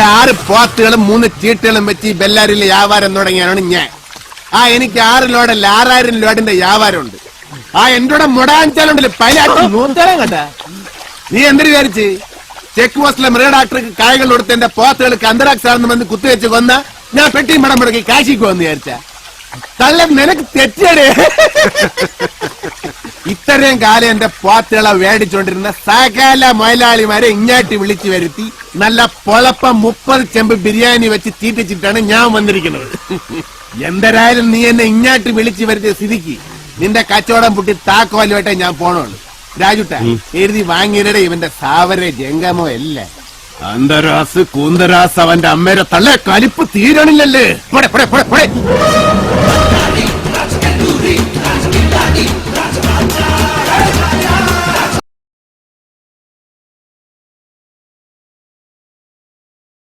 6 പോത്തുകളും 3 ചീട്ടുകളും വെച്ച് ബെല്ലാരിയിലെ വ്യാപാരം തുടങ്ങിയാണ് ഞാൻ. എനിക്ക് 6 ലോഡല്ല 6000 ലോഡിന്റെ വ്യാപാരമുണ്ട്. എന്റെ മുടാഞ്ചാലുണ്ടല്ലോ പൈലാട്ട് നൂത്തരം കണ്ട. നീ എന്തിനു വിചാരിച്ച് ചെക്ക് പോസ്റ്റിലെ മൃഗ ഡോക്ടർക്ക് കായകൾ കൊടുത്ത് എന്റെ പോത്തുകൾക്ക് അന്തരാക്സ് ആണെന്ന് വന്ന് കുത്തിവെച്ച് കൊന്ന ഞാൻ പെട്ടിയും പടം മുടക്കി കാശിക്ക് വന്ന് വിചാരിച്ച തള്ള നിനക്ക് തെറ്റടേ. ഇത്രയും കാലം എന്റെ പോത്തുകളെ മേടിച്ചോണ്ടിരുന്ന സകല മുതലാളിമാരെ ഇങ്ങാട്ടി വിളിച്ചു വരുത്തി നല്ല പൊളപ്പം 30 ചെമ്പ് ബിരിയാണി വെച്ച് തീറ്റിച്ചിട്ടാണ് ഞാൻ വന്നിരിക്കുന്നത്. എന്തരായാലും നീ എന്നെ ഇങ്ങാട്ടി വിളിച്ചു വരുത്തിയ സ്ഥിതിക്ക് നിന്റെ കച്ചവടം പൊട്ടി താക്കോലുമായിട്ടേ ഞാൻ പോണുള്ളൂ. രാജുട്ട എഴുതി വാങ്ങിയിടെ ഇവന്റെ സാവരെ ജംഗമോ അല്ലേ അന്തരാസ് കൂന്തരാസ് അവന്റെ അമ്മേരെ തള്ള കലിപ്പ് തീരണില്ലല്ലേ.